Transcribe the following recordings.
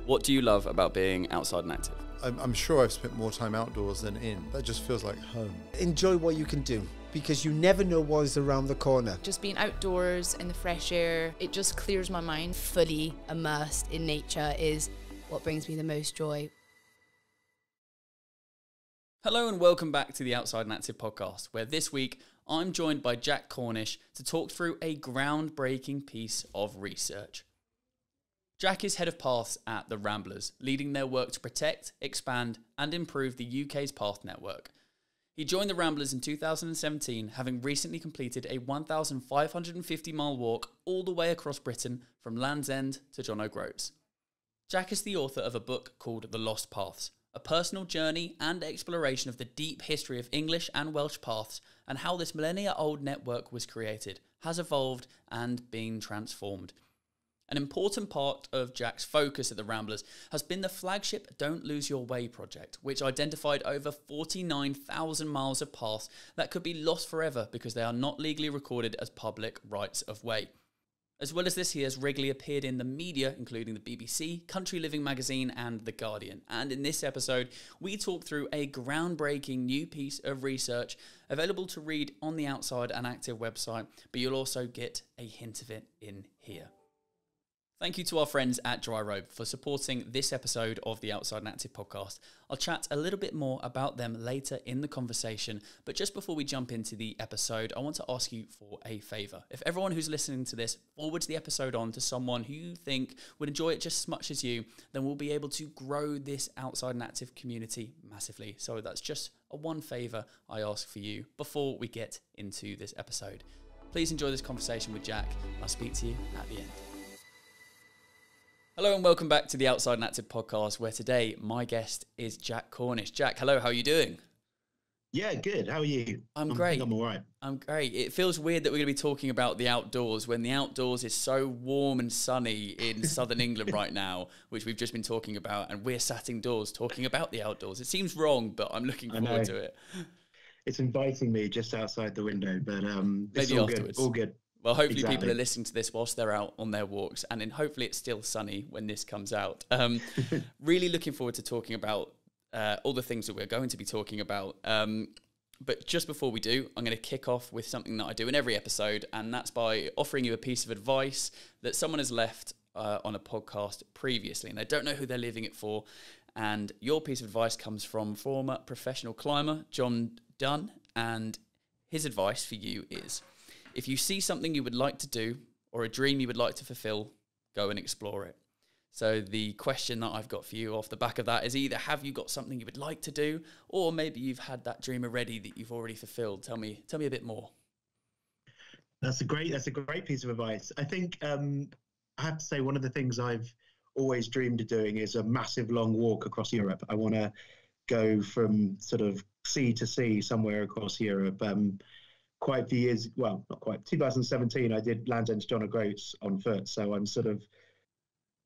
What do you love about being outside and active? I'm sure I've spent more time outdoors than in. That just feels like home. Enjoy what you can do, because you never know what is around the corner. Just being outdoors in the fresh air, it just clears my mind. Fully immersed in nature is what brings me the most joy. Hello and welcome back to the Outside and Active podcast, where this week I'm joined by Jack Cornish to talk through a groundbreaking piece of research. Jack is head of paths at the Ramblers, leading their work to protect, expand and improve the UK's path network. He joined the Ramblers in 2017, having recently completed a 1,550-mile walk all the way across Britain from Land's End to John O'Groats. Jack is the author of a book called The Lost Paths, a personal journey and exploration of the deep history of English and Welsh paths and how this millennia-old network was created, has evolved and been transformed. An important part of Jack's focus at the Ramblers has been the flagship Don't Lose Your Way project, which identified over 49,000 miles of paths that could be lost forever because they are not legally recorded as public rights of way. As well as this, he has regularly appeared in the media, including the BBC, Country Living magazine and The Guardian. And in this episode, we talk through a groundbreaking new piece of research available to read on the Outside and Active website, but you'll also get a hint of it in here. Thank you to our friends at Dryrobe for supporting this episode of the Outside and Active podcast. I'll chat a little bit more about them later in the conversation, but just before we jump into the episode, I want to ask you for a favour. If everyone who's listening to this forwards the episode on to someone who you think would enjoy it just as much as you, then we'll be able to grow this Outside and Active community massively. So that's just a one favour I ask for you before we get into this episode. Please enjoy this conversation with Jack. I'll speak to you at the end. Hello and welcome back to the Outside and Active podcast, where today my guest is Jack Cornish. Jack, hello, how are you doing? Yeah, good. How are you? I'm great. I'm all right. I'm great. It feels weird that we're going to be talking about the outdoors when the outdoors is so warm and sunny in southern England right now, which we've just been talking about, and we're sat indoors talking about the outdoors. It seems wrong, but I'm looking forward to it. It's inviting me just outside the window, but maybe all afterwards. Good. All good. Well, hopefully people are listening to this whilst they're out on their walks, and then hopefully it's still sunny when this comes out. Really looking forward to talking about all the things that we're going to be talking about. But just before we do, I'm going to kick off with something that I do in every episode, and that's by offering you a piece of advice that someone has left on a podcast previously, and they don't know who they're leaving it for. And your piece of advice comes from former professional climber John Dunn, and his advice for you is: if you see something you would like to do or a dream you would like to fulfill, go and explore it. So the question that I've got for you off the back of that is either have you got something you would like to do, or maybe you've had that dream already that you've already fulfilled. Tell me a bit more. That's a great piece of advice. I think I have to say one of the things I've always dreamed of doing is a massive long walk across Europe. I want to go from sort of sea to sea somewhere across Europe. Quite a few years, well, not quite, 2017, I did Land's End to John O'Groats on foot. So I'm sort of,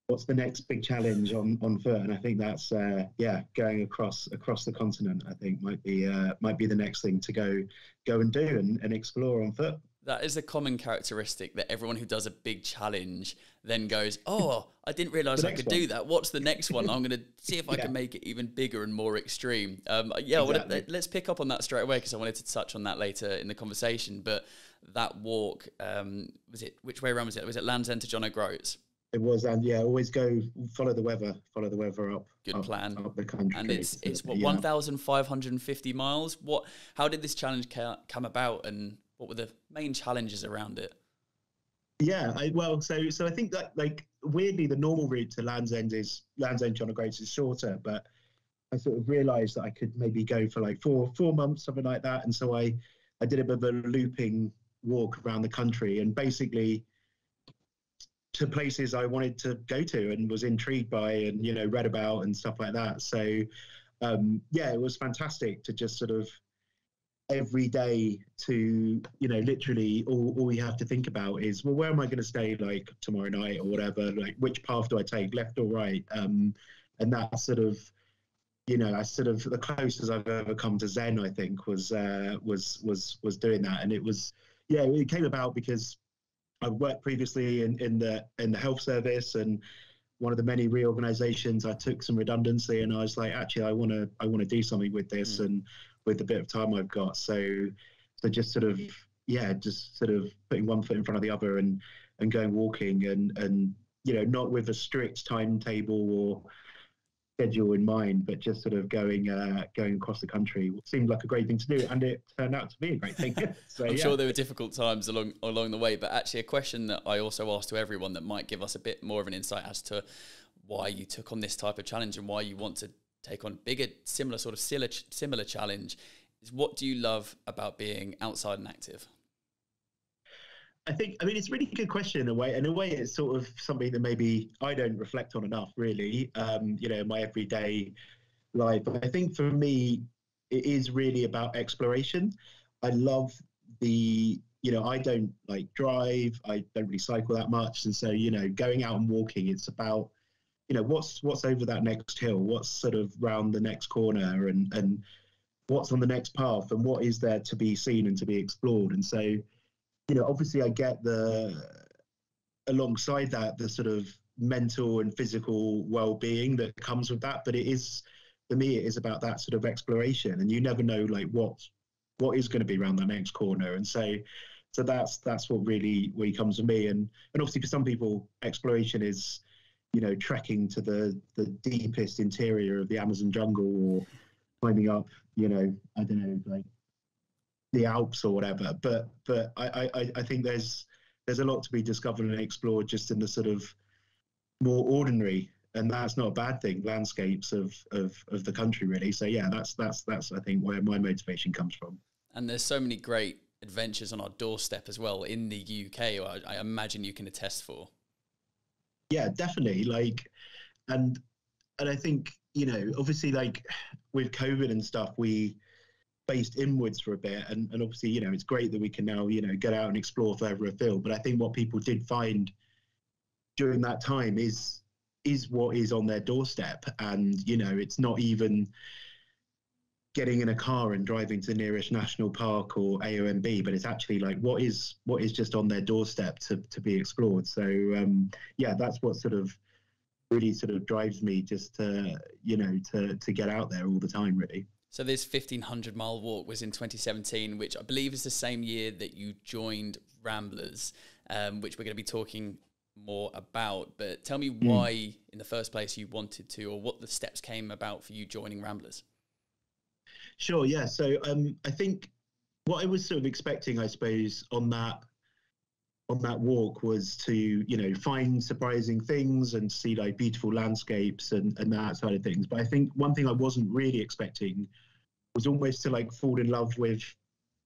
what's the next big challenge on foot? And I think that's, going across the continent, I think might be the next thing to go and do and explore on foot. That is a common characteristic that everyone who does a big challenge then goes, oh, I didn't realise I could do that. What's the next one? I'm going to see if I can make it even bigger and more extreme. Exactly. Let's pick up on that straight away because I wanted to touch on that later in the conversation. But that walk, which way around was it? Was it Land's End to John O'Groats? It was, and always follow the weather up. Good plan. Up the country. And it's 1,550 miles. How did this challenge come about, and what were the main challenges around it? Yeah, so I think that, like, weirdly, the normal route to Land's End John O'Groats is shorter, but I sort of realised that I could maybe go for like four months, something like that, and so I did a bit of a looping walk around the country, and basically to places I wanted to go to and was intrigued by and read about and stuff like that. So it was fantastic to just sort of every day to literally all you have to think about is, well, where am I going to stay like tomorrow night or whatever, like which path do I take, left or right, and that sort of the closest I've ever come to Zen, I think, was doing that. And it came about because I worked previously in the health service, and one of the many reorganizations. I took some redundancy, and I was like, actually, I want to do something with this, and with the bit of time I've got. So just sort of putting one foot in front of the other and going walking, and not with a strict timetable or schedule in mind, but just sort of going across the country seemed like a great thing to do, and it turned out to be a great thing. So I'm sure there were difficult times along the way, but actually a question that I also ask to everyone that might give us a bit more of an insight as to why you took on this type of challenge and why you want to take on bigger, similar challenge is, what do you love about being outside and active? I mean, it's a really good question in a way. In a way, it's sort of something that maybe I don't reflect on enough, really, in my everyday life. But I think for me, it is really about exploration. I love I don't like drive. I don't really cycle that much. And so, going out and walking, it's about, what's over that next hill, what's sort of round the next corner, and what's on the next path, and what is there to be seen and to be explored. And so, obviously I get alongside that, the sort of mental and physical well-being that comes with that. But for me, it is about that sort of exploration, and you never know like what is going to be around that next corner. And so that's what really comes to me. And obviously for some people, exploration is, trekking to the deepest interior of the Amazon jungle, or climbing up, I don't know, like the Alps or whatever, but I think there's a lot to be discovered and explored just in the sort of more ordinary, and that's not a bad thing, landscapes of the country, really. So yeah, that's I think where my motivation comes from. And there's so many great adventures on our doorstep as well in the UK, I imagine you can attest for. Yeah, definitely. And I think, obviously, like with COVID and stuff, we faced inwards for a bit, and obviously, it's great that we can now, get out and explore further afield. But I think what people did find during that time is what is on their doorstep. And, it's not even getting in a car and driving to the nearest national park or AOMB, but it's actually like what is just on their doorstep to be explored. So that's what sort of really sort of drives me, just to get out there all the time, really. So this 1,500-mile walk was in 2017, which I believe is the same year that you joined Ramblers, which we're going to be talking more about. But tell me why, in the first place, you wanted to, or what the steps came about for you joining Ramblers. Sure, yeah. So I think what I was sort of expecting, I suppose, on that walk was to, find surprising things and see like beautiful landscapes and that side of things. But I think one thing I wasn't really expecting was almost to like fall in love with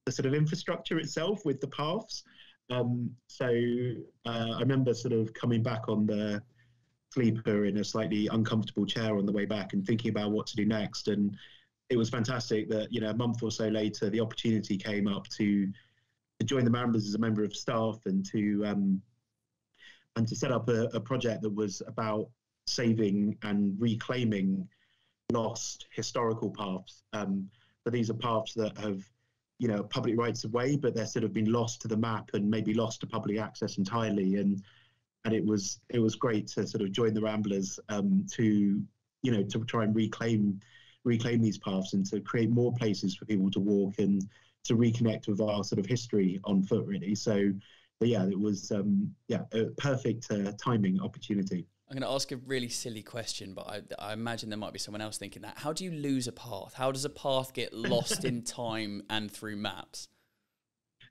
the sort of infrastructure itself, with the paths. I remember sort of coming back on the sleeper in a slightly uncomfortable chair on the way back and thinking about what to do next. And it was fantastic that, a month or so later, the opportunity came up to join the Ramblers as a member of staff, and to set up a project that was about saving and reclaiming lost historical paths. But these are paths that have, public rights of way, but they're sort of been lost to the map and maybe lost to public access entirely. And it was great to sort of join the Ramblers to try and reclaim these paths and to create more places for people to walk and to reconnect with our sort of history on foot, really. So yeah, it was a perfect timing opportunity. I'm going to ask a really silly question, but I imagine there might be someone else thinking that. How do you lose a path? How does a path get lost in time and through maps?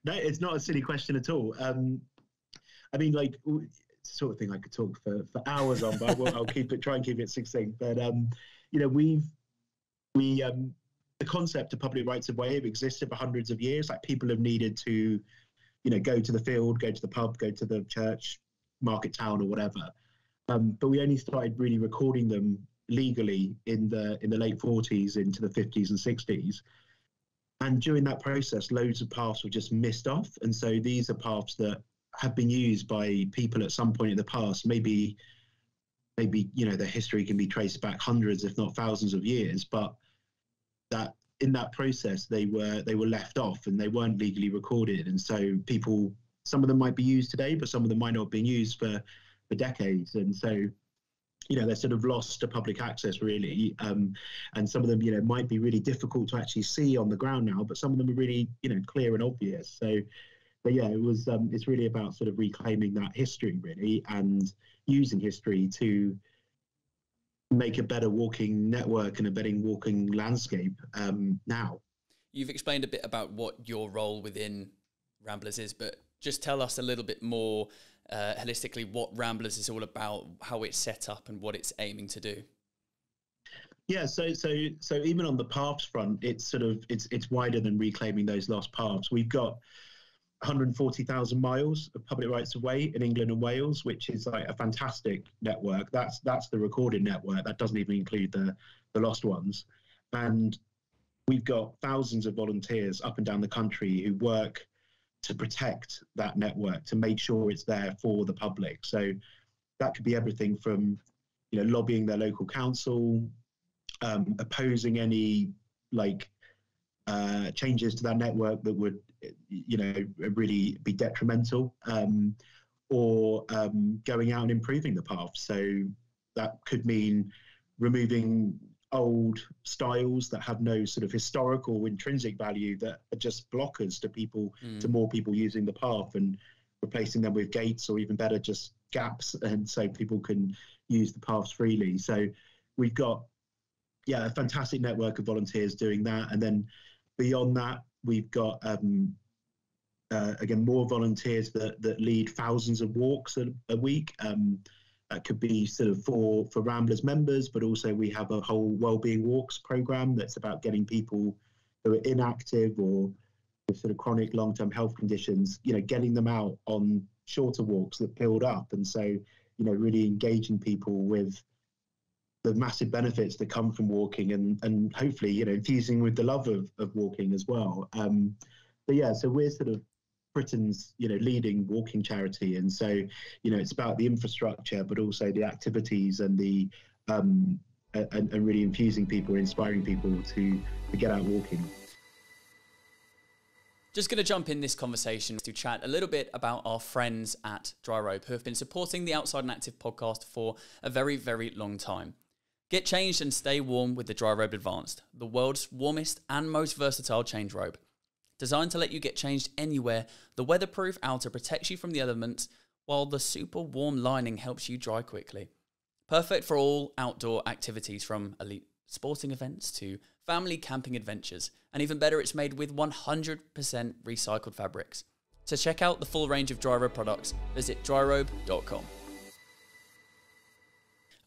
No, it's not a silly question at all. I mean, like, it's the sort of thing I could talk for hours on, but I'll try and keep it succinct. But the concept of public rights of way have existed for hundreds of years. Like, people have needed to, go to the field, go to the pub, go to the church, market town, or whatever. But we only started really recording them legally in the late 40s into the 50s and 60s. And during that process, loads of paths were just missed off. And so these are paths that have been used by people at some point in the past. Maybe their history can be traced back hundreds, if not thousands of years, but that in that process they were left off and they weren't legally recorded. And so some of them might be used today, but some of them might not have been used for decades. And so they're sort of lost to public access really, and some of them might be really difficult to actually see on the ground now, but some of them are really clear and obvious. So but yeah, it's really about sort of reclaiming that history really, and using history to make a better walking network and a better walking landscape now. You've explained a bit about what your role within Ramblers is, but just tell us a little bit more holistically what Ramblers is all about, how it's set up and what it's aiming to do. Yeah, so even on the paths front, it's wider than reclaiming those lost paths. We've got 140,000 miles of public rights of way in England and Wales, which is like a fantastic network. That's the recorded network. That doesn't even include the lost ones. And we've got thousands of volunteers up and down the country who work to protect that network, to make sure it's there for the public. So that could be everything from, lobbying their local council, opposing any changes to that network that would, really be detrimental, or going out and improving the path. So that could mean removing old styles that have no sort of historical intrinsic value, that are just blockers to people, to more people using the path, and replacing them with gates, or even better, just gaps, and so people can use the paths freely. So we've got a fantastic network of volunteers doing that. And then beyond that, we've got again more volunteers that lead thousands of walks a week. That could be sort of for Ramblers members, but also we have a whole wellbeing walks program that's about getting people who are inactive or with sort of chronic long-term health conditions, getting them out on shorter walks that build up. And so, really engaging people with the massive benefits that come from walking, and hopefully, infusing with the love of walking as well. But yeah, so we're sort of Britain's, leading walking charity. And so, it's about the infrastructure, but also the activities and the, and really infusing people, inspiring people to get out walking. Just going to jump in this conversation to chat a little bit about our friends at Dryrobe, who have been supporting the Outside and Active podcast for a very, very long time. Get changed and stay warm with the Dryrobe Advanced, the world's warmest and most versatile change robe. Designed to let you get changed anywhere, the weatherproof outer protects you from the elements, while the super warm lining helps you dry quickly. Perfect for all outdoor activities, from elite sporting events to family camping adventures. And even better, it's made with 100% recycled fabrics. To check out the full range of Dryrobe products, visit dryrobe.com.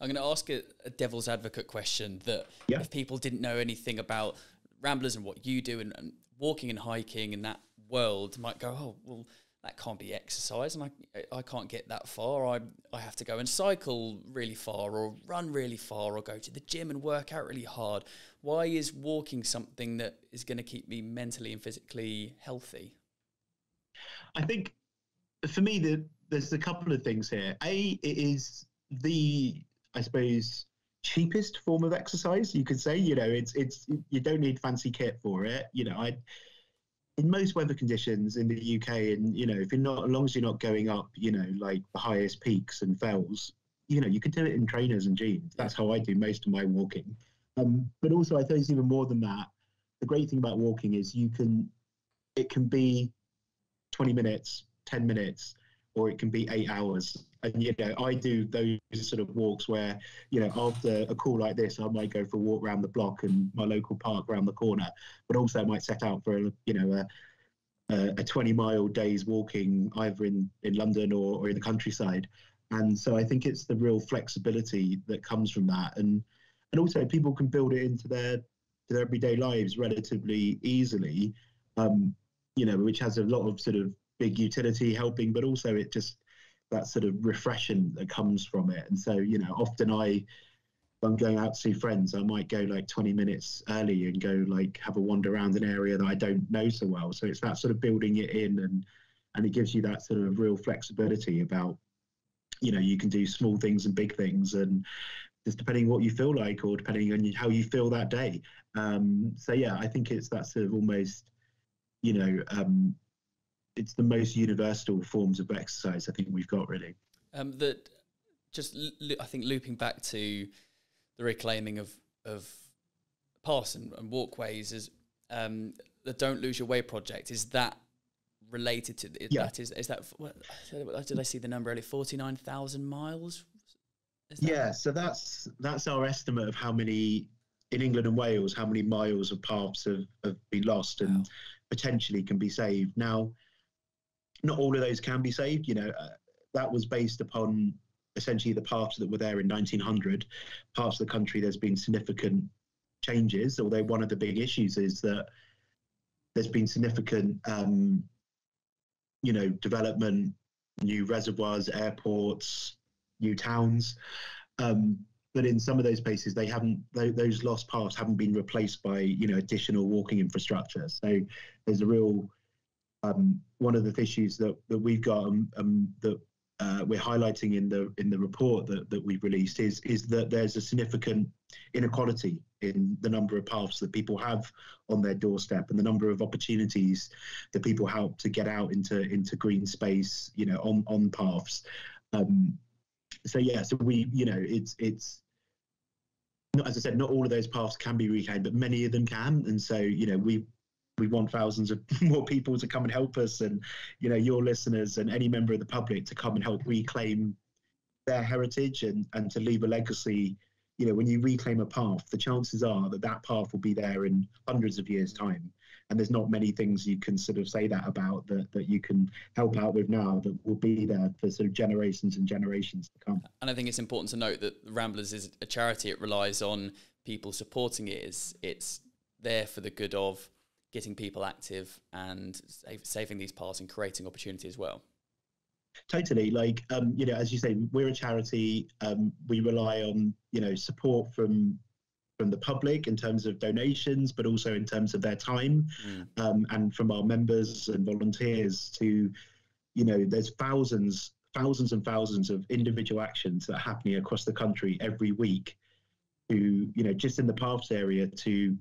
I'm going to ask a devil's advocate question that if people didn't know anything about Ramblers and what you do and walking and hiking in that world, might go, oh, well, that can't be exercise, and I can't get that far. I have to go and cycle really far, or run really far, or go to the gym and work out really hard. Why is walking something that is going to keep me mentally and physically healthy? I think for me, there's a couple of things here. It is the, I suppose, cheapest form of exercise, you could say. It's you don't need fancy kit for it. In most weather conditions in the UK, and if you're not, as long as you're not going up, like the highest peaks and fells, you can do it in trainers and jeans. That's how I do most of my walking. But also, I suppose even more than that, the great thing about walking is it can be 20 minutes, 10 minutes, or it can be 8 hours. And, I do those sort of walks where, after a call like this, I might go for a walk around the block and my local park around the corner, but also I might set out for, a 20-mile day's walking either in London or in the countryside. And so I think it's the real flexibility that comes from that. And also people can build it into their everyday lives relatively easily, which has a lot of sort of big utility helping, but also it just, that sort of refreshing that comes from it. And so, often if I'm going out to see friends, I might go like 20 minutes early and go have a wander around an area that I don't know so well. So it's that sort of building it in, and it gives you that sort of real flexibility about, you can do small things and big things, and just depending what you feel like, or depending on how you feel that day. So yeah, I think it's that sort of almost, it's the most universal forms of exercise I think we've got, really. just I think looping back to the reclaiming of paths and walkways is the Don't Lose Your Way project. Is that related to that? Is that what did I see the number earlier? 49,000 miles. Yeah, so that's our estimate of how many in England and Wales, how many miles of paths have been lost and potentially can be saved. Now, not all of those can be saved. That was based upon essentially the paths that were there in 1900. Parts of the country, there's been significant changes, although one of the big issues is that there's been significant, development, new reservoirs, airports, new towns. But in some of those places, those lost paths haven't been replaced by, additional walking infrastructure. So there's a real, one of the issues that we've got that we're highlighting in the report that we've released is that there's a significant inequality in the number of paths that people have on their doorstep and the number of opportunities that people have to get out into green space, on paths. So we, it's not, as I said, not all of those paths can be reclaimed, but many of them can. And so, we want thousands of more people to come and help us, and your listeners and any member of the public to come and help reclaim their heritage and to leave a legacy. When you reclaim a path, the chances are that path will be there in hundreds of years' time. And there's not many things you can sort of say that about that you can help out with now that will be there for sort of generations and generations to come. And I think it's important to note that Ramblers is a charity. It relies on people supporting it. It's there for the good of getting people active and saving these paths and creating opportunity as well. Totally. As you say, we're a charity. We rely on, support from the public in terms of donations, but also in terms of their time, and from our members and volunteers to, there's thousands and thousands of individual actions that are happening across the country every week to, just in the paths area to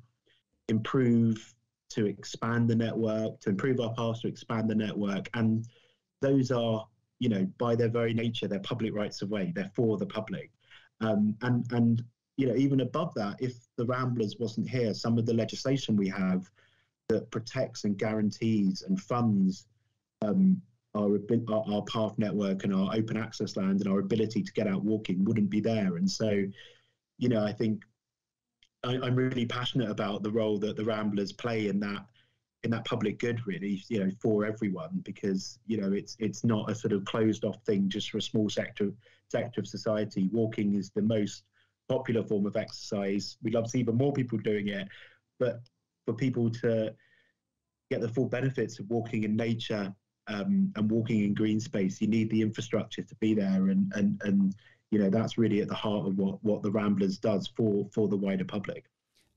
improve, to expand the network, to improve our paths, to expand the network. And those are, by their very nature, they're public rights of way. They're for the public. And even above that, if the Ramblers wasn't here, some of the legislation we have that protects and guarantees and funds our path network and our open access land and our ability to get out walking wouldn't be there. And so, I think I'm really passionate about the role that the Ramblers play in that public good, really, for everyone, because, it's not a sort of closed off thing just for a small sector of society. Walking is the most popular form of exercise. We'd love to see even more people doing it, but for people to get the full benefits of walking in nature and walking in green space, you need the infrastructure to be there, and that's really at the heart of what the Ramblers does for the wider public.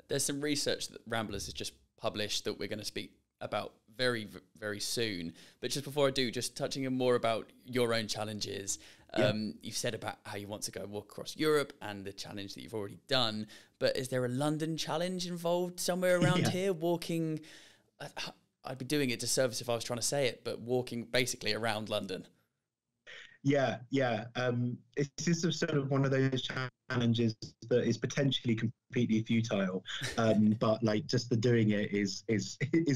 There's some research that Ramblers has just published that we're going to speak about very, very soon. But just before I do, just touching on more about your own challenges. You've said about how you want to go walk across Europe and the challenge that you've already done. But is there a London challenge involved somewhere around here? Walking, I'd be doing it disservice if I was trying to say it, but walking basically around London. Yeah. It's just sort of one of those challenges that is potentially completely futile, but just the doing it is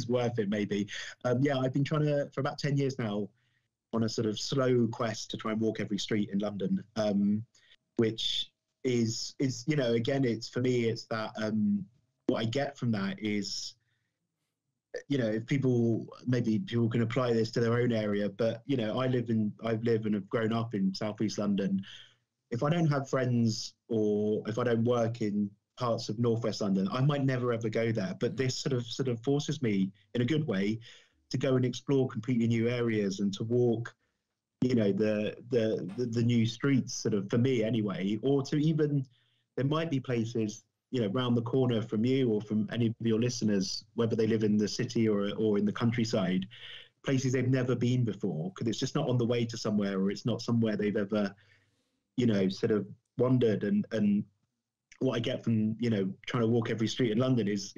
worth it, maybe. I've been trying to, for about 10 years now, on a sort of slow quest to try and walk every street in London, which is again, it's for me, it's that what I get from that is, if people can apply this to their own area, but I live and have grown up in Southeast London. If I don't have friends or if I don't work in parts of Northwest London, I might never ever go there. But this sort of forces me in a good way to go and explore completely new areas and to walk, the new streets, sort of, for me anyway, or to even, there might be places round the corner from you or from any of your listeners, whether they live in the city or in the countryside, places they've never been before, because it's just not on the way to somewhere, or it's not somewhere they've ever, sort of wandered. And what I get from, trying to walk every street in London is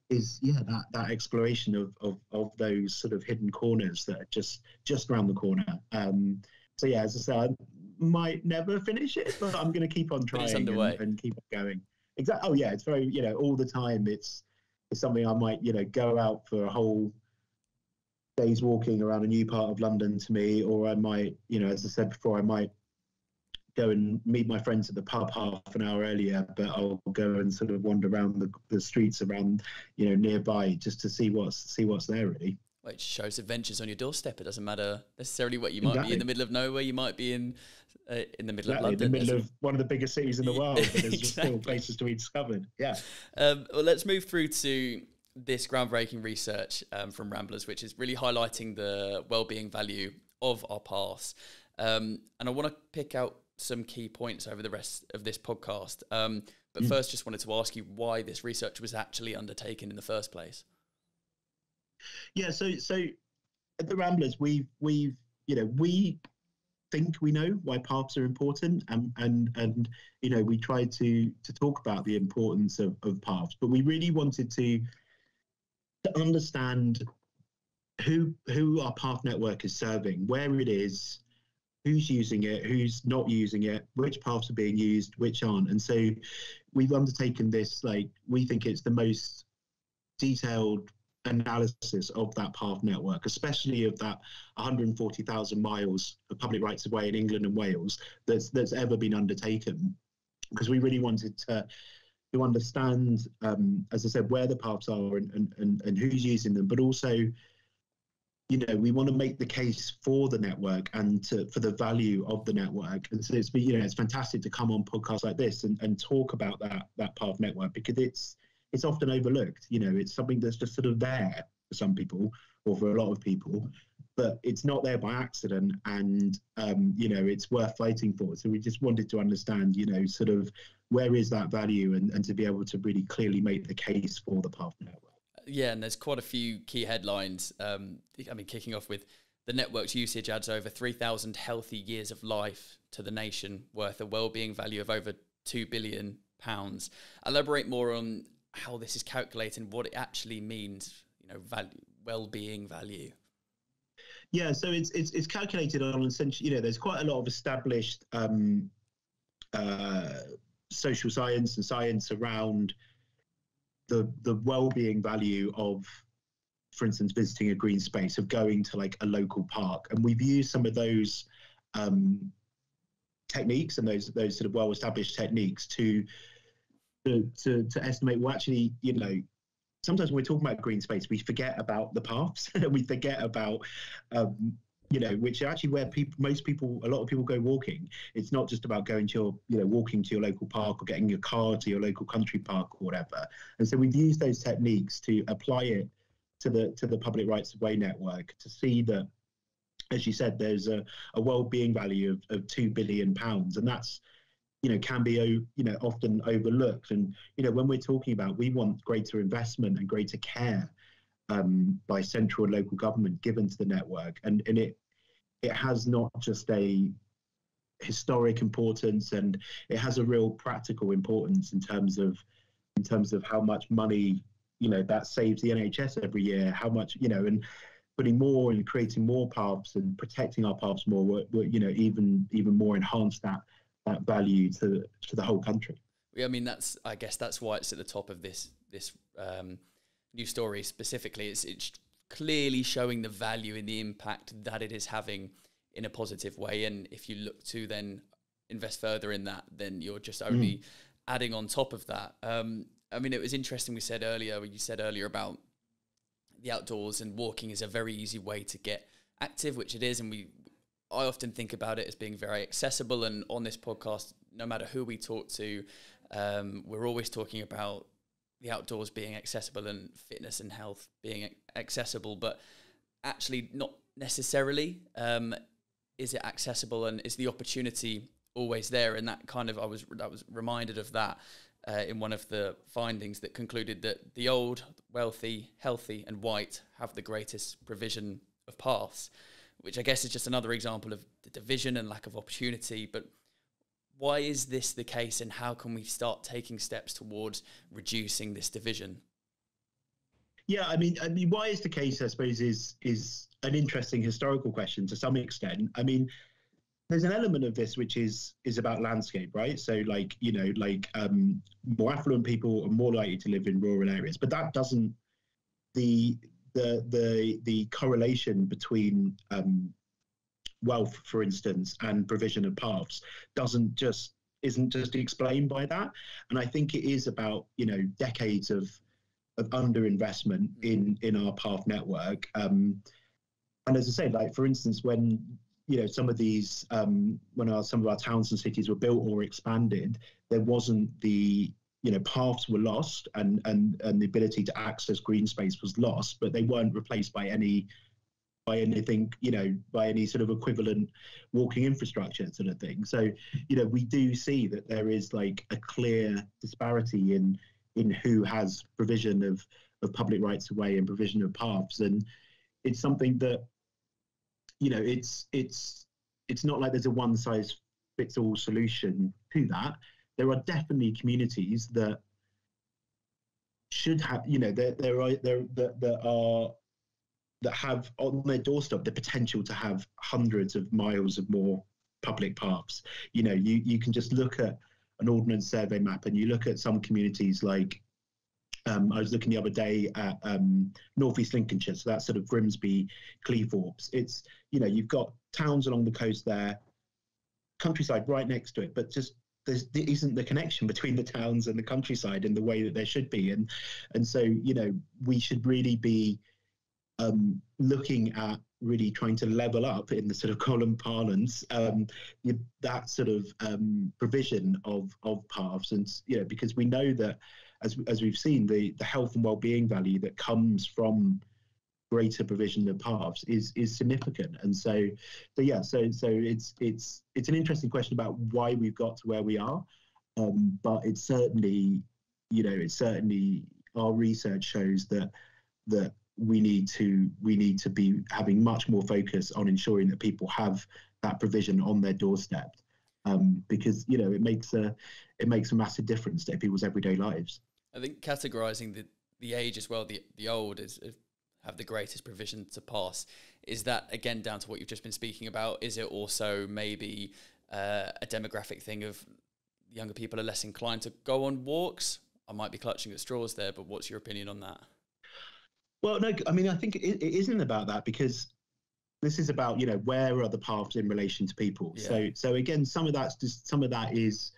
that exploration of those sort of hidden corners that are just around the corner. As I said, might never finish it, but I'm going to keep on trying and keep on going. Exactly. Oh yeah, it's very, all the time. It's something I might, go out for a whole day's walking around a new part of London to me, or I might, as I said before, I might go and meet my friends at the pub half an hour earlier, but I'll go and sort of wander around the streets around, nearby just to see what's there really. Well, it shows adventures on your doorstep. It doesn't matter necessarily what you might be in the middle of nowhere. You might be in the middle of London. In the middle of one of the biggest cities in the world, but there's still places to be discovered. Yeah. Well, let's move through to this groundbreaking research from Ramblers, which is really highlighting the well-being value of our paths. And I want to pick out some key points over the rest of this podcast. But first, just wanted to ask you why this research was actually undertaken in the first place. Yeah, so at the Ramblers, we think we know why paths are important, and we try to talk about the importance of paths, but we really wanted to understand who our path network is serving, where it is, who's using it, who's not using it, which paths are being used, which aren't. And so we've undertaken this, we think it's the most detailed analysis of that path network, especially of that 140,000 miles of public rights of way in England and Wales that's ever been undertaken, because we really wanted to understand, as I said, where the paths are and who's using them, but also, we want to make the case for the network and for the value of the network. And so it's fantastic to come on podcasts like this and talk about that path network, because it's often overlooked. It's something that's just sort of there for some people or for a lot of people, but it's not there by accident, and it's worth fighting for. So we just wanted to understand, sort of where is that value, and to be able to really clearly make the case for the path network. Yeah, and there's quite a few key headlines. Kicking off with the network's usage adds over 3,000 healthy years of life to the nation, worth a well-being value of over £2 billion. Elaborate more on how this is calculated and what it actually means, well-being value. Yeah, so it's calculated on essentially, there's quite a lot of established social science and science around the well-being value of, for instance, visiting a green space, of going to a local park. And we've used some of those techniques and those sort of well-established techniques to estimate, well, actually, sometimes when we're talking about green space, we forget about the paths. We forget about, which are actually where a lot of people go walking. It's not just about going to walking to your local park or getting your car to your local country park or whatever. And so we've used those techniques to apply it to the public rights of way network, to see that, as you said, there's a well-being value of £2 billion, and that's, can be, often overlooked. And, when we're talking about, we want greater investment and greater care by central and local government given to the network. And it has not just a historic importance, and it has a real practical importance in terms of how much money, that saves the NHS every year, how much, and putting more and creating more paths and protecting our paths more, even more enhance that value to the whole country. Yeah, I guess that's why it's at the top of this new story specifically. It's clearly showing the value and the impact that it is having in a positive way. And if you look to then invest further in that, then you're just only adding on top of that. It was interesting. You said earlier about the outdoors, and walking is a very easy way to get active, which it is. And I often think about it as being very accessible. And on this podcast, no matter who we talk to, we're always talking about the outdoors being accessible and fitness and health being accessible, but actually not necessarily. Is it accessible, and is the opportunity always there? And that I was reminded of that in one of the findings that concluded that the old, wealthy, healthy and white have the greatest provision of paths, which I guess is just another example of the division and lack of opportunity. But why is this the case, and how can we start taking steps towards reducing this division? Yeah, why is the case, I suppose, is an interesting historical question to some extent. there's an element of this which is about landscape, right? So like, more affluent people are more likely to live in rural areas, but that doesn't, the correlation between wealth, for instance, and provision of paths isn't just explained by that. And I think it is about, decades of underinvestment in our path network. And as I say, like, for instance, when some of these some of our towns and cities were built or expanded, there wasn't paths were lost, and the ability to access green space was lost, but they weren't replaced by anything, by any sort of equivalent walking infrastructure sort of thing. So, we do see that there is like a clear disparity in who has provision of public rights of way and provision of paths. And it's something that, it's not like there's a one size fits all solution to that. There are definitely communities that should have, that have on their doorstep the potential to have hundreds of miles of more public paths. You can just look at an ordnance survey map, and you look at some communities like, I was looking the other day at northeast Lincolnshire, so that's sort of Grimsby, Cleethorpes. It's, you've got towns along the coast there, countryside right next to it, but just there isn't the connection between the towns and the countryside in the way that there should be. And so, we should really be looking at really trying to level up, in the sort of column parlance, that sort of provision of paths. And because we know that, as we've seen, the health and well-being value that comes from greater provision of paths is significant. And so it's an interesting question about why we've got to where we are, but it's certainly our research shows that we need to be having much more focus on ensuring that people have that provision on their doorstep, because it makes a massive difference to people's everyday lives. I think categorizing the age as well, the old have the greatest provision to pass. Is that again down to what you've just been speaking about? Is it also maybe a demographic thing of younger people are less inclined to go on walks? I might be clutching at straws there, but what's your opinion on that? Well, no, I mean, I think it isn't about that, because this is about, where are the paths in relation to people? Yeah. So again, some of that is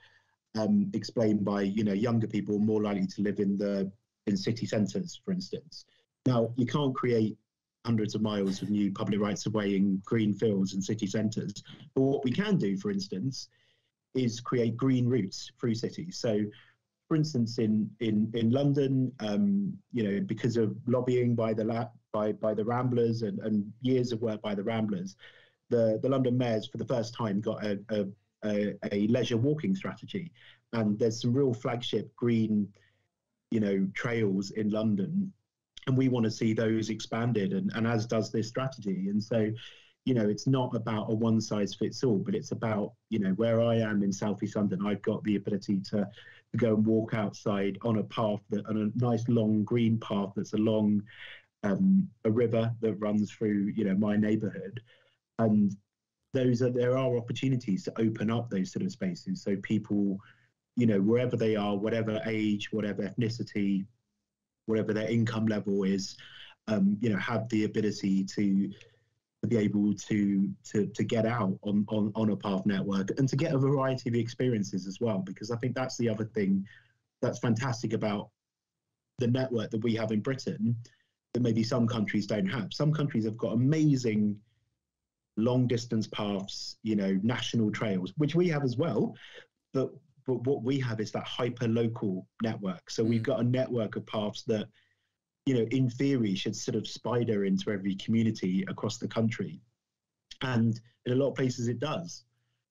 explained by, younger people more likely to live in city centres, for instance. Now, you can't create hundreds of miles of new public rights of way in green fields and city centres. But what we can do, for instance, is create green routes through cities. So, for instance, in London, because of lobbying by the Ramblers and years of work by the Ramblers, the London mayors for the first time got a leisure walking strategy, and there's some real flagship green, trails in London, and we want to see those expanded, and as does this strategy. And so, it's not about a one size fits all, but it's about, where I am in South East London, I've got the ability to go and walk outside on a path on a nice long green path that's along a river that runs through, my neighbourhood. And there are opportunities to open up those sort of spaces, so people, wherever they are, whatever age, whatever ethnicity, whatever their income level is, have the ability to be able to get out on a path network, and to get a variety of experiences as well. Because I think that's the other thing that's fantastic about the network that we have in Britain that maybe some countries don't have. Some countries have got amazing long distance paths, national trails, which we have as well, but what we have is that hyper local network. So we've got a network of paths that, in theory, should sort of spider into every community across the country. And in a lot of places it does,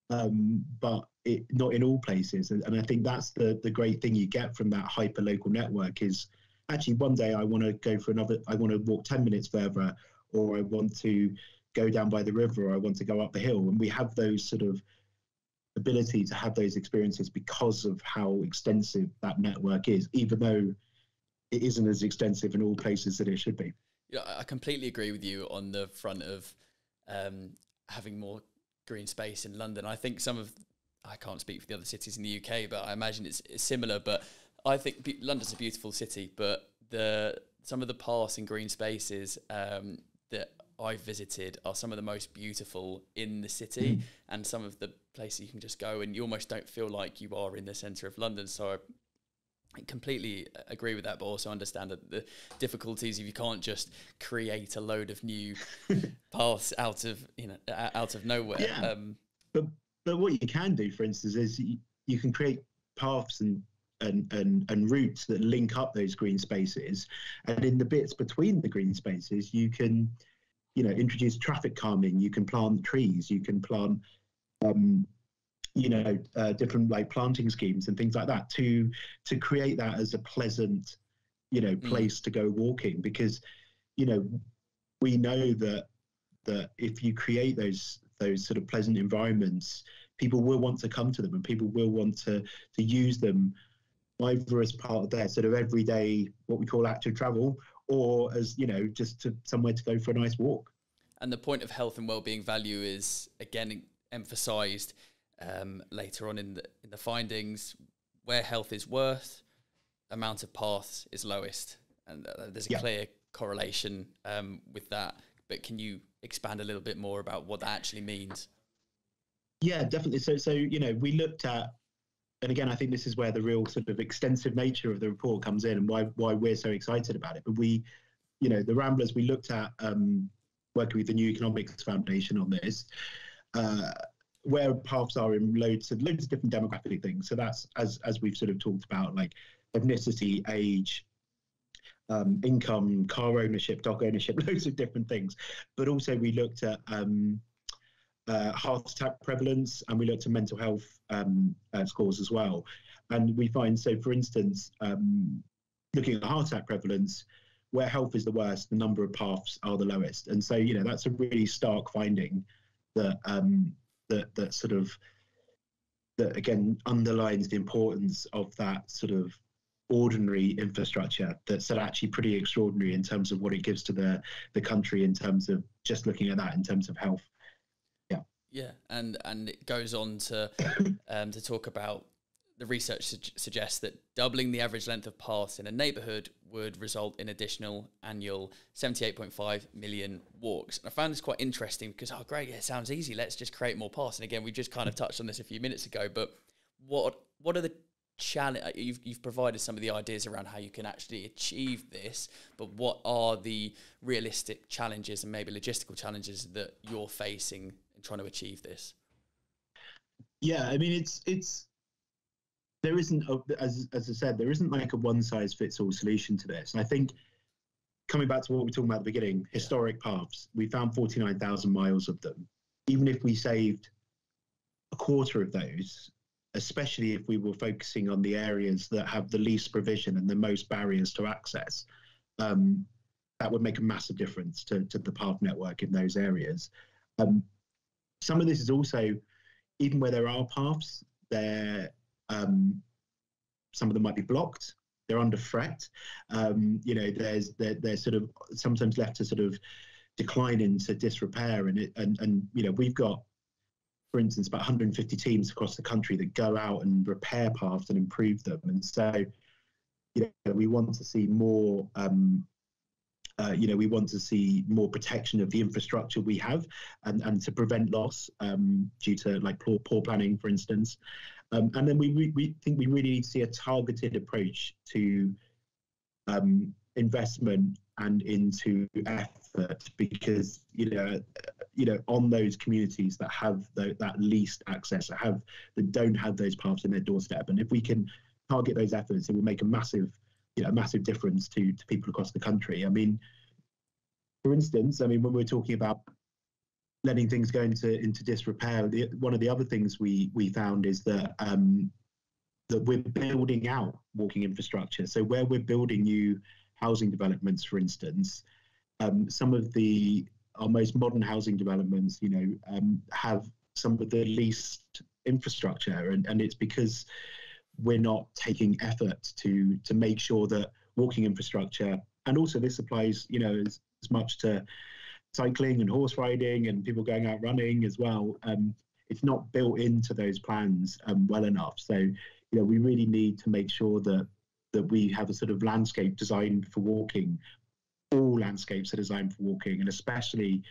but not in all places. And I think that's the great thing you get from that hyper local network is, actually, one day I want to walk 10 minutes further, or I want to go down by the river, or I want to go up the hill. And we have those sort of ability to have those experiences because of how extensive that network is, even though it isn't as extensive in all places that it should be. Yeah, I completely agree with you on the front of having more green space in London. I think I can't speak for the other cities in the UK, but I imagine it's similar. But I think London's a beautiful city, but some of the paths and green spaces that I've visited are some of the most beautiful in the city, and some of the places you can just go and you almost don't feel like you are in the centre of London. So I completely agree with that, but also understand that the difficulties if you can't just create a load of new paths out of nowhere. Yeah. But what you can do, for instance, is you can create paths and routes that link up those green spaces, and in the bits between the green spaces, you can, introduce traffic calming. You can plant trees. You can plant, different like planting schemes and things like that to create that as a pleasant, place to go walking. Because, we know that if you create those sort of pleasant environments, people will want to come to them, and people will want to use them either as part of their sort of everyday, what we call active travel, or as, just somewhere to go for a nice walk. And the point of health and wellbeing value is again emphasised later on in the findings. Where health is worst, amount of paths is lowest, and there's a clear correlation with that. But can you expand a little bit more about what that actually means? Yeah, definitely. So we looked at, and again, I think this is where the real sort of extensive nature of the report comes in, and why we're so excited about it. But the Ramblers, we looked at working with the New Economics Foundation on this, where paths are in loads of different demographic things. So that's as we've sort of talked about, like ethnicity, age, income, car ownership, dog ownership, loads of different things. But also we looked at heart attack prevalence, and we looked at mental health scores as well. And we find, so for instance, looking at heart attack prevalence, where health is the worst, the number of paths are the lowest. And so, that's a really stark finding that that again underlines the importance of that sort of ordinary infrastructure that's actually pretty extraordinary in terms of what it gives to the country, in terms of just looking at that in terms of health. Yeah, and it goes on to talk about the research suggests that doubling the average length of paths in a neighbourhood would result in additional annual 78.5 million walks. And I found this quite interesting because, great, it sounds easy. Let's just create more paths. And again, we just kind of touched on this a few minutes ago, but what are the challenge? You've provided some of the ideas around how you can actually achieve this, but what are the realistic challenges and maybe logistical challenges that you're facing in trying to achieve this? Yeah, I mean, it's there isn't, as I said, there isn't like a one-size-fits-all solution to this. And I think, coming back to what we were talking about at the beginning, historic paths, we found 49,000 miles of them. Even if we saved a quarter of those, especially if we were focusing on the areas that have the least provision and the most barriers to access, that would make a massive difference to the path network in those areas. Some of this is also, even where there are paths, some of them might be blocked. They're under threat. They're sort of sometimes left to sort of decline into disrepair, and we've got, for instance, about 150 teams across the country that go out and repair paths and improve them. And so, we want to see more. We want to see more protection of the infrastructure we have, and to prevent loss due to like poor planning, for instance. And then we think we really need to see a targeted approach to investment and into effort, because on those communities that have that least access, that don't have those paths in their doorstep, and if we can target those efforts, it will make a massive difference to people across the country. I mean, for instance, when we're talking about letting things go into disrepair, one of the other things we found is that that we're building out walking infrastructure. So where we're building new housing developments, for instance, some of our most modern housing developments, have some of the least infrastructure, and it's because we're not taking effort to make sure that walking infrastructure, and also this applies, as much to cycling and horse riding and people going out running as well. It's not built into those plans well enough. So, you know, we really need to make sure that we have a sort of landscape designed for walking. All landscapes are designed for walking, and especially,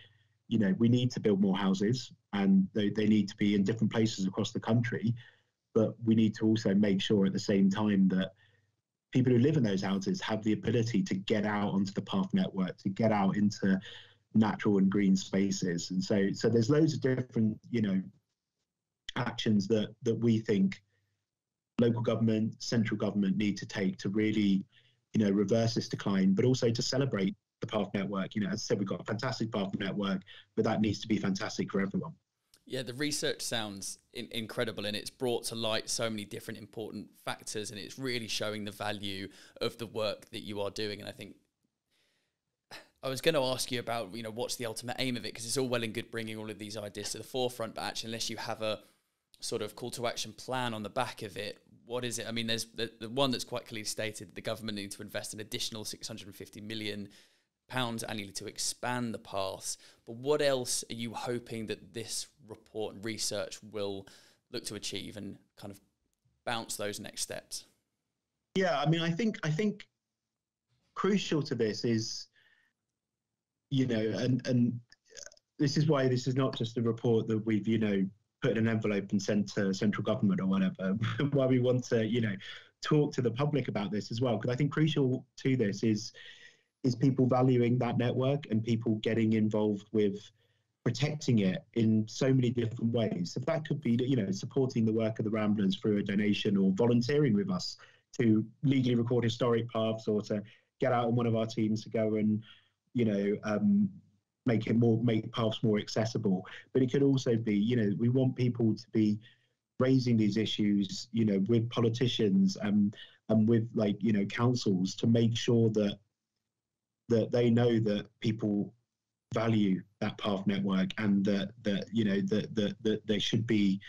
you know, we need to build more houses, and they need to be in different places across the country. But we need to also make sure at the same time that people who live in those houses have the ability to get out onto the path network, to get out into natural and green spaces. And so there's loads of different, you know, actions that we think local government, central government need to take to really, you know, reverse this decline, but also to celebrate the path network. You know, as I said, we've got a fantastic path network, but that needs to be fantastic for everyone. Yeah, the research sounds incredible, and it's brought to light so many different important factors, and it's really showing the value of the work that you are doing. And I think I was going to ask you about, you know, what's the ultimate aim of it, because it's all well and good bringing all of these ideas to the forefront, but actually unless you have a sort of call to action plan on the back of it, what is it? I mean, there's the one that's quite clearly stated: the government needs to invest an additional £650 million annually to expand the paths. But what else are you hoping that this report and research will look to achieve and kind of bounce those next steps? Yeah, I mean, I think crucial to this is, you know, and this is why this is not just a report that we've, you know, put in an envelope and sent to central government or whatever, why we want to, you know, talk to the public about this as well. Because I think crucial to this is people valuing that network and people getting involved with protecting it in so many different ways. So that could be, you know, supporting the work of the Ramblers through a donation, or volunteering with us to legally record historic paths, or to get out on one of our teams to go and, you know, make paths more accessible. But it could also be, you know, we want people to be raising these issues, you know, with politicians and with, like, you know, councils, to make sure that they know that people value that path network, and that you know that there should be,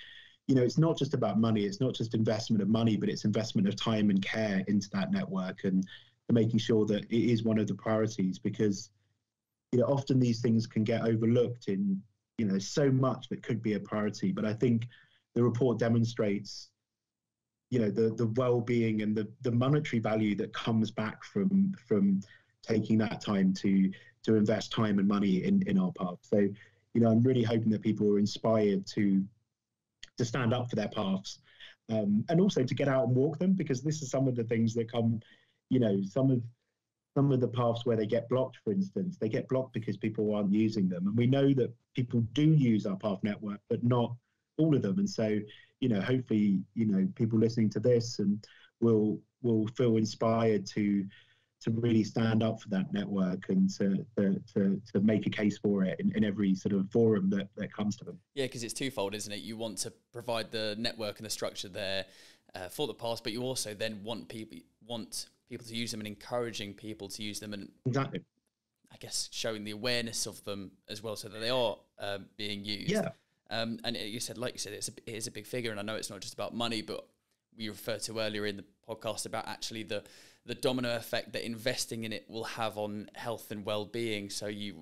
you know, it's not just about money, it's not just investment of money, but it's investment of time and care into that network, and making sure that it is one of the priorities. Because, you know, often these things can get overlooked in, you know, so much that could be a priority. But I think the report demonstrates, you know, the well-being and the monetary value that comes back from taking that time to invest time and money in our paths. So, you know, I'm really hoping that people are inspired to stand up for their paths, and also to get out and walk them, because this is some of the things that come, you know, some of the paths where they get blocked, for instance, they get blocked because people aren't using them. And we know that people do use our path network, but not all of them. And so, you know, hopefully, you know, people listening to this and will feel inspired to really stand up for that network, and to make a case for it in every sort of forum that comes to them. Yeah, because it's twofold, isn't it? You want to provide the network and the structure there for the paths, but you also then want people to use them, and encouraging people to use them, and exactly, I guess showing the awareness of them as well, so that they are being used. Yeah. And you said, it is a big figure, and I know it's not just about money, but we referred to earlier in the podcast about actually the domino effect that investing in it will have on health and well-being. So you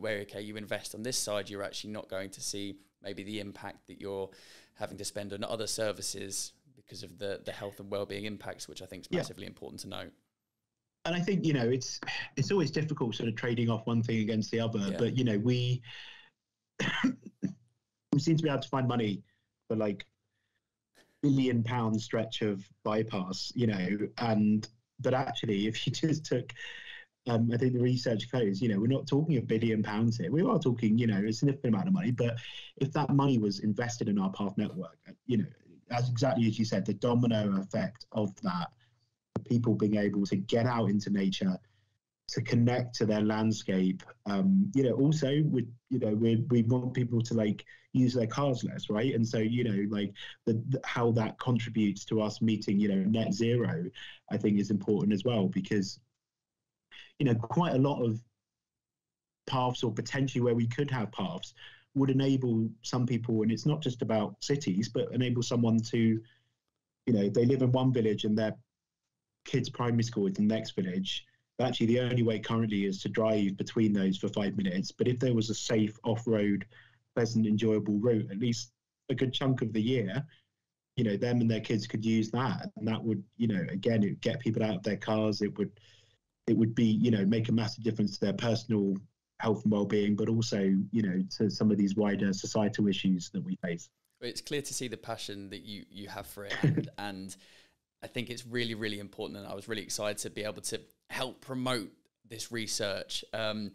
invest on this side, you're actually not going to see maybe the impact that you're having to spend on other services because of the health and well-being impacts, which I think is massively important to note. And I think, you know, it's always difficult sort of trading off one thing against the other, but, you know, we seem to be able to find money for like £1 billion stretch of bypass, you know, but actually, if you just took, I think the research shows, you know, we're not talking £1 billion here. We are talking, you know, a significant amount of money. But if that money was invested in our path network, you know, exactly as you said, the domino effect of that, people being able to get out into nature, to connect to their landscape, you know, also we want people to like use their cars less, right? And so, you know, like how that contributes to us meeting, you know, net zero, I think is important as well, because, you know, quite a lot of paths, or potentially where we could have paths, would enable some people, and it's not just about cities, but enable someone to, you know, they live in one village and their kids' primary school is the next village, But actually, the only way currently is to drive between those for 5 minutes. But if there was a safe off-road, pleasant, enjoyable route, at least a good chunk of the year, you know, them and their kids could use that, and that would, you know, again, it would get people out of their cars. It would be, you know, make a massive difference to their personal health and well-being, but also, you know, to some of these wider societal issues that we face. It's clear to see the passion that you have for it, and I think it's really, really important, and I was really excited to be able to help promote this research. And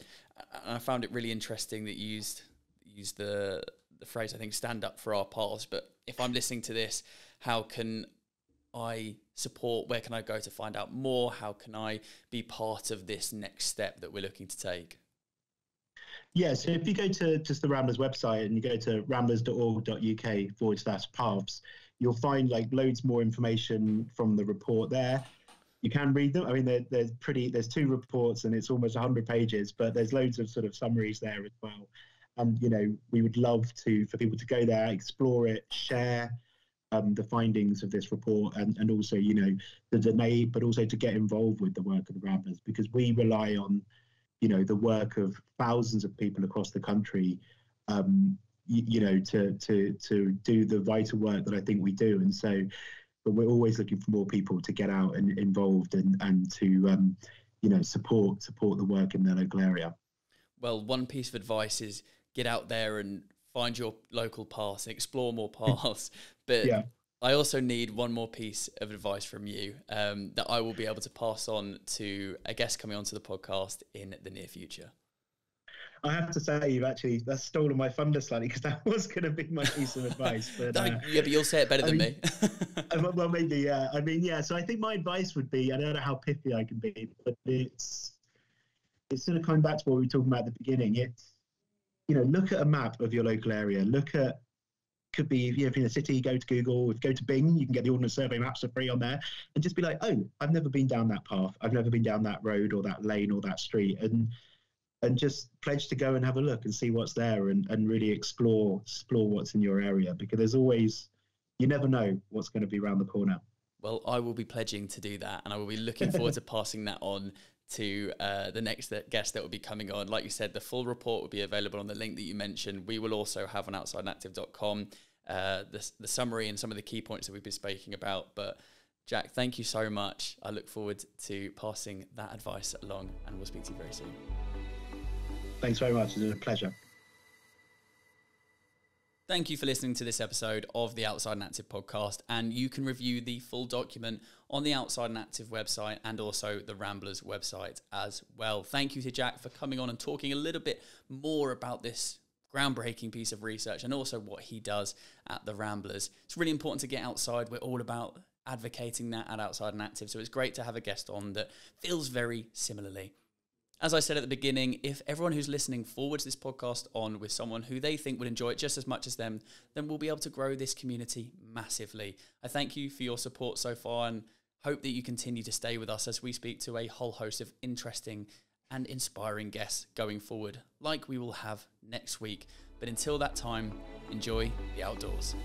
I found it really interesting that you used the phrase, I think, stand up for our paths. But if I'm listening to this, how can I support? Where can I go to find out more? How can I be part of this next step that we're looking to take? Yeah, so if you go to just the Ramblers website and you go to ramblers.org.uk/paths, you'll find like loads more information from the report there. You can read them. I mean, there's 2 reports and it's almost 100 pages, but there's loads of sort of summaries there as well. And, you know, we would love for people to go there, explore it, share the findings of this report, and also, you know, to donate, but also to get involved with the work of the Ramblers, because we rely on, you know, the work of thousands of people across the country, you know, to do the vital work that I think we do. And so, but we're always looking for more people to get out and involved and to, you know, support the work in their local area. Well, one piece of advice is get out there and find your local paths and explore more paths. But yeah, I also need one more piece of advice from you that I will be able to pass on to a guest coming onto the podcast in the near future. I have to say, that's stolen my thunder slightly, because that was going to be my piece of advice. But yeah, but you'll say it better than me. Well, maybe, yeah. I mean, yeah. So I think my advice would be, I don't know how pithy I can be, but it's sort of coming back to what we were talking about at the beginning. It's, you know, look at a map of your local area. Could be, you know, if you're in a city, go to Google, go to Bing, you can get the Ordnance Survey maps for free on there, and just be like, oh, I've never been down that path. I've never been down that road or that lane or that street. And just pledge to go and have a look and see what's there, and really explore what's in your area, because there's always, you never know what's going to be around the corner. Well, I will be pledging to do that, and I will be looking forward to passing that on to the next guest that will be coming on. Like you said, the full report will be available on the link that you mentioned. We will also have on outsideandactive.com the summary and some of the key points that we've been speaking about. But Jack, thank you so much. I look forward to passing that advice along, and we'll speak to you very soon. Thanks very much. It's been a pleasure. Thank you for listening to this episode of the Outside and Active podcast, and you can review the full document on the Outside and Active website and also the Ramblers website as well. Thank you to Jack for coming on and talking a little bit more about this groundbreaking piece of research and also what he does at the Ramblers. It's really important to get outside. We're all about advocating that at Outside and Active, so it's great to have a guest on that feels very similarly. As I said at the beginning, if everyone who's listening forwards this podcast on with someone who they think would enjoy it just as much as them, then we'll be able to grow this community massively. I thank you for your support so far and hope that you continue to stay with us as we speak to a whole host of interesting and inspiring guests going forward, like we will have next week. But until that time, enjoy the outdoors.